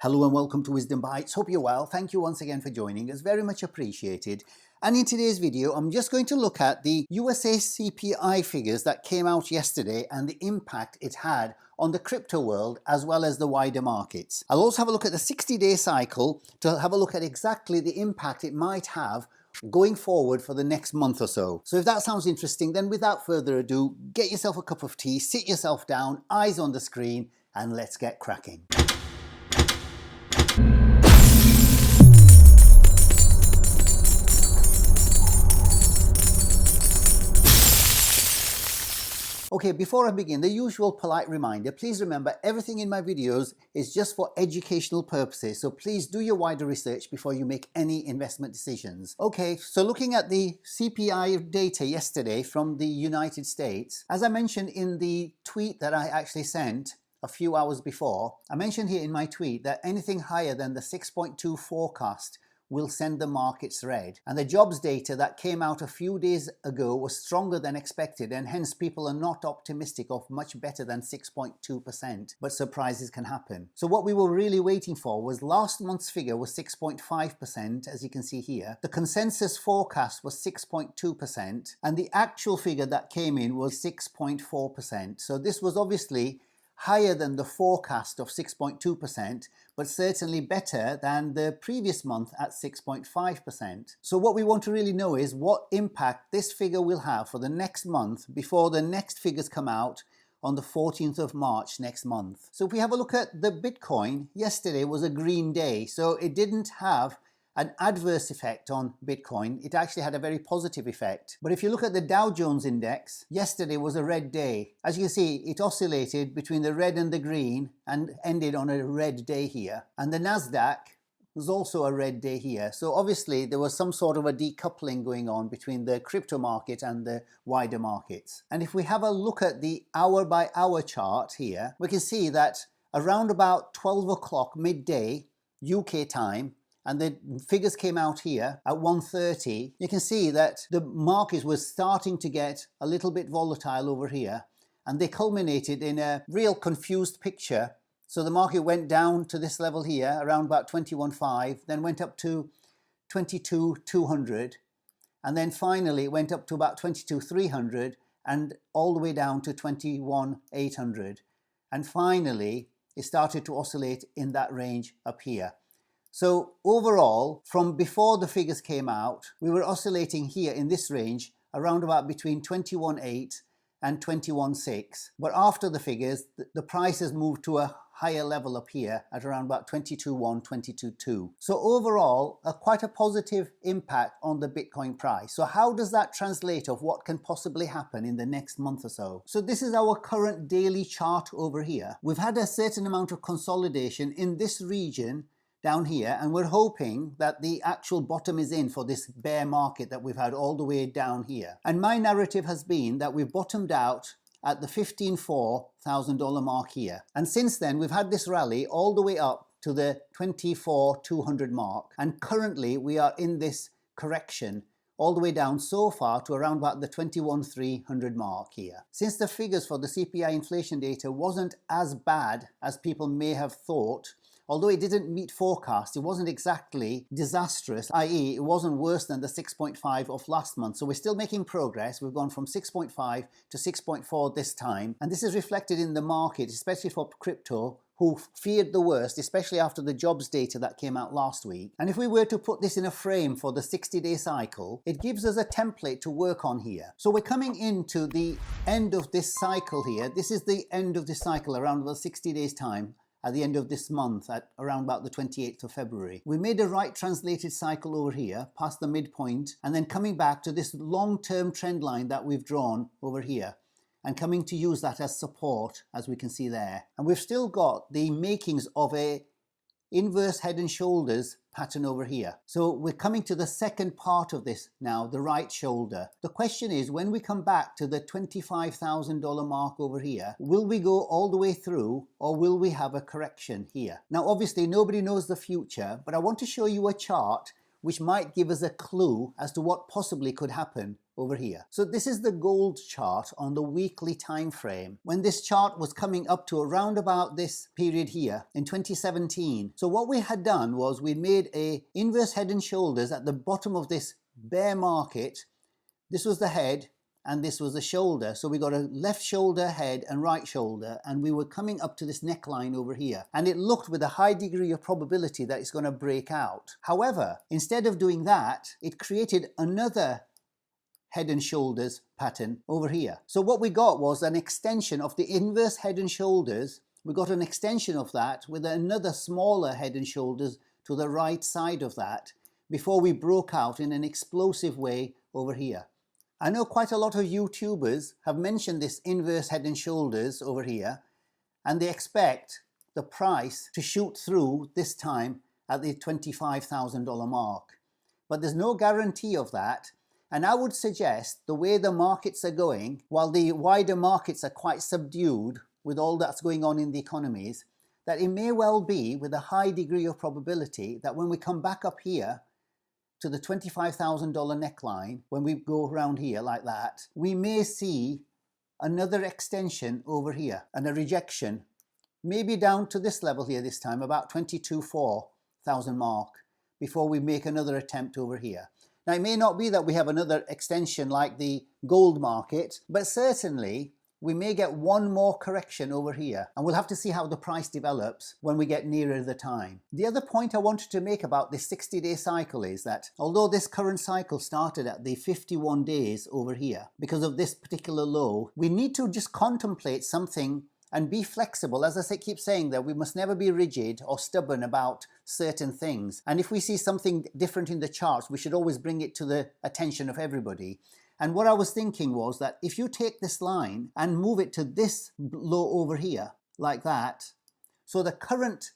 Hello and welcome to Wisdom Bites. Hope you're well. Thank you once again for joining us. Very much appreciated. And in today's video, I'm just going to look at the USA CPI figures that came out yesterday and the impact it had on the crypto world as well as the wider markets. I'll also have a look at the 60-day cycle to have a look at exactly the impact it might have going forward for the next month or so. So if that sounds interesting, then without further ado, get yourself a cup of tea, sit yourself down, eyes on the screen, and let's get cracking. Okay, before I begin, the usual polite reminder, please remember everything in my videos is just for educational purposes, so please do your wider research before you make any investment decisions. Okay, so looking at the CPI data yesterday from the United States, as I mentioned in the tweet that I actually sent a few hours before, I mentioned here in my tweet that anything higher than the 6.2 forecast will send the markets red. And the jobs data that came out a few days ago was stronger than expected, and hence people are not optimistic of much better than 6.2%, but surprises can happen. So what we were really waiting for was last month's figure was 6.5%, as you can see here. The consensus forecast was 6.2%, and the actual figure that came in was 6.4%. So this was obviously higher than the forecast of 6.2%, but certainly better than the previous month at 6.5%. So what we want to really know is what impact this figure will have for the next month before the next figures come out on the 14th of March next month. So if we have a look at the Bitcoin, yesterday was a green day, so it didn't have an adverse effect on Bitcoin. It actually had a very positive effect. But if you look at the Dow Jones index, yesterday was a red day. As you can see, it oscillated between the red and the green and ended on a red day here. And the Nasdaq was also a red day here. So obviously there was some sort of a decoupling going on between the crypto market and the wider markets. And if we have a look at the hour by hour chart here, we can see that around about 12 o'clock midday UK time, and the figures came out here at 1:30, you can see that the markets were starting to get a little bit volatile over here, and they culminated in a real confused picture. So the market went down to this level here around about 21.5, then went up to 22,200, and then finally it went up to about 22,300 and all the way down to 21,800, and finally it started to oscillate in that range up here. So overall, from before the figures came out, we were oscillating here in this range around about between 21.8 and 21.6. But after the figures, the price has moved to a higher level up here at around about 22.1, 22.2. So overall, quite a positive impact on the Bitcoin price. So how does that translate of what can possibly happen in the next month or so? So this is our current daily chart over here. We've had a certain amount of consolidation in this region down here, and we're hoping that the actual bottom is in for this bear market that we've had all the way down here. And my narrative has been that we've bottomed out at the $15,400 mark here. And since then, we've had this rally all the way up to the 24,200 mark. And currently, we are in this correction all the way down so far to around about the 21,300 mark here. Since the figures for the CPI inflation data wasn't as bad as people may have thought, although it didn't meet forecast, it wasn't exactly disastrous, i.e. it wasn't worse than the 6.5 of last month. So we're still making progress. We've gone from 6.5 to 6.4 this time. And this is reflected in the market, especially for crypto, who feared the worst, especially after the jobs data that came out last week. And if we were to put this in a frame for the 60-day cycle, it gives us a template to work on here. So we're coming into the end of this cycle here. This is the end of this cycle around about 60 days time, at the end of this month at around about the 28th of February. We made a right translated cycle over here past the midpoint, and then coming back to this long-term trend line that we've drawn over here and coming to use that as support, as we can see there. And we've still got the makings of a inverse head and shoulders pattern over here. So we're coming to the second part of this now, the right shoulder. The question is, when we come back to the $25,000 mark over here, will we go all the way through or will we have a correction here? Now, obviously, nobody knows the future, but I want to show you a chart which might give us a clue as to what possibly could happen over here. So this is the gold chart on the weekly time frame when this chart was coming up to around about this period here in 2017. So what we had done was we made a inverse head and shoulders at the bottom of this bear market. This was the head and this was the shoulder. So we got a left shoulder, head and right shoulder, and we were coming up to this neckline over here. And it looked with a high degree of probability that it's going to break out. However, instead of doing that, it created another head and shoulders pattern over here. So what we got was an extension of the inverse head and shoulders. We got an extension of that with another smaller head and shoulders to the right side of that before we broke out in an explosive way over here. I know quite a lot of YouTubers have mentioned this inverse head and shoulders over here, and they expect the price to shoot through this time at the $25,000 mark. But there's no guarantee of that. And I would suggest the way the markets are going, while the wider markets are quite subdued with all that's going on in the economies, that it may well be with a high degree of probability that when we come back up here to the $25,000 neckline, when we go around here like that, we may see another extension over here and a rejection, maybe down to this level here this time, about 22,400 mark, before we make another attempt over here. Now, it may not be that we have another extension like the gold market, but certainly we may get one more correction over here, and we'll have to see how the price develops when we get nearer the time. The other point I wanted to make about this 60-day cycle is that although this current cycle started at the 51 days over here because of this particular low, we need to just contemplate something and be flexible. As I keep saying, that we must never be rigid or stubborn about certain things. And if we see something different in the charts, we should always bring it to the attention of everybody. And what I was thinking was that if you take this line and move it to this low over here, like that, so the current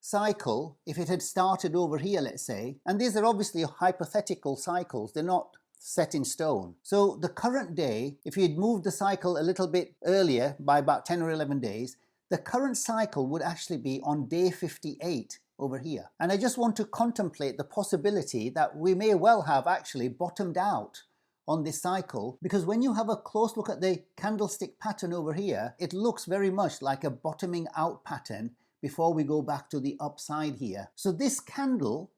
cycle, if it had started over here, let's say, and these are obviously hypothetical cycles, they're not set in stone. So the current day, if you'd moved the cycle a little bit earlier by about 10 or 11 days, the current cycle would actually be on day 58 over here. And I just want to contemplate the possibility that we may well have actually bottomed out on this cycle, because when you have a close look at the candlestick pattern over here, it looks very much like a bottoming out pattern before we go back to the upside here. So this candle,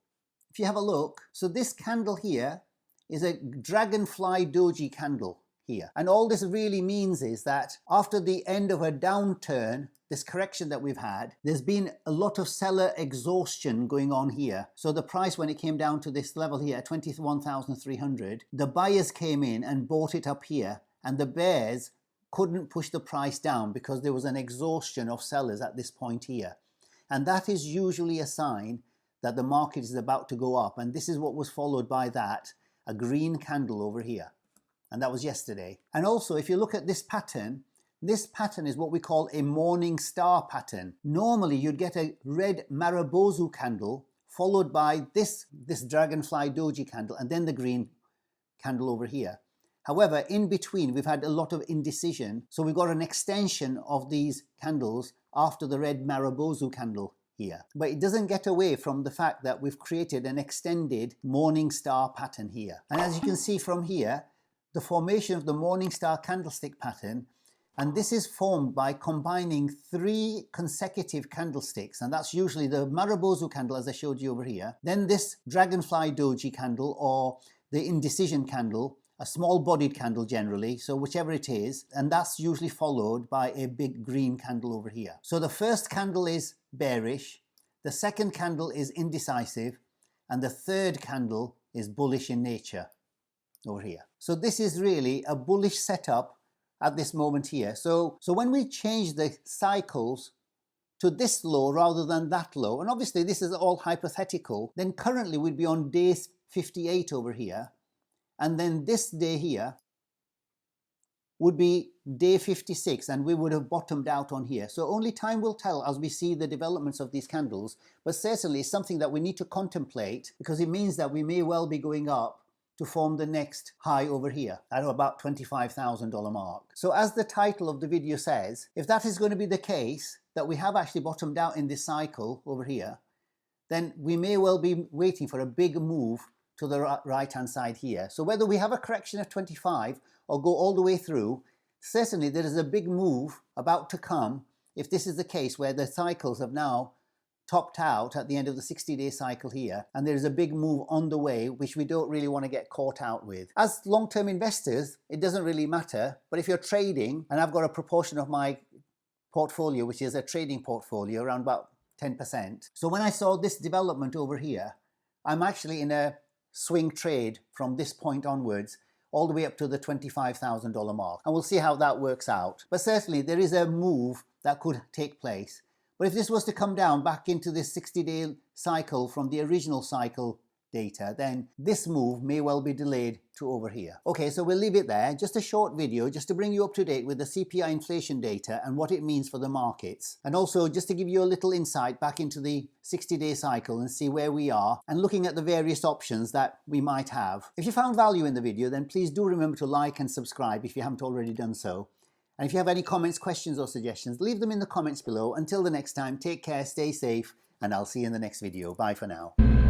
if you have a look, so this candle here is a dragonfly doji candle here. And all this really means is that after the end of a downturn, this correction that we've had, there's been a lot of seller exhaustion going on here. So the price, when it came down to this level here at 21,300, the buyers came in and bought it up here, and the bears couldn't push the price down because there was an exhaustion of sellers at this point here. And that is usually a sign that the market is about to go up. And this is what was followed by that, a green candle over here. And that was yesterday. And also, if you look at this pattern is what we call a morning star pattern. Normally, you'd get a red Marubozu candle followed by this dragonfly doji candle and then the green candle over here. However, in between, we've had a lot of indecision. So we've got an extension of these candles after the red Marubozu candle here. But it doesn't get away from the fact that we've created an extended morning star pattern here. And as you can see from here, the formation of the morning star candlestick pattern, and this is formed by combining 3 consecutive candlesticks, and that's usually the Marubozu candle as I showed you over here, then this dragonfly doji candle or the indecision candle, a small bodied candle generally, so whichever it is, and that's usually followed by a big green candle over here. So the first candle is bearish, the second candle is indecisive, and the third candle is bullish in nature over here. So this is really a bullish setup at this moment here. So when we change the cycles to this low rather than that low, and obviously this is all hypothetical, then currently we'd be on day 58 over here, and then this day here would be day 56, and we would have bottomed out on here. So only time will tell as we see the developments of these candles, but certainly it's something that we need to contemplate, because it means that we may well be going up to form the next high over here at about $25,000 mark. So as the title of the video says, if that is going to be the case, that we have actually bottomed out in this cycle over here, then we may well be waiting for a big move to the right hand side here. So whether we have a correction of 25 or go all the way through, certainly there is a big move about to come if this is the case, where the cycles have now topped out at the end of the 60-day cycle here, and there is a big move on the way which we don't really want to get caught out with. As long-term investors, it doesn't really matter, but if you're trading, and I've got a proportion of my portfolio which is a trading portfolio, around about 10%. So when I saw this development over here, I'm actually in a swing trade from this point onwards all the way up to the $25,000 mark, and we'll see how that works out. But certainly there is a move that could take place. But if this was to come down back into this 60-day cycle from the original cycle data, then this move may well be delayed to over here. Okay, so we'll leave it there. Just a short video just to bring you up to date with the CPI inflation data and what it means for the markets. And also just to give you a little insight back into the 60-day cycle and see where we are, and looking at the various options that we might have. If you found value in the video, then please do remember to like and subscribe if you haven't already done so. And if you have any comments, questions or suggestions, leave them in the comments below. Until the next time, take care, stay safe, and I'll see you in the next video. Bye for now.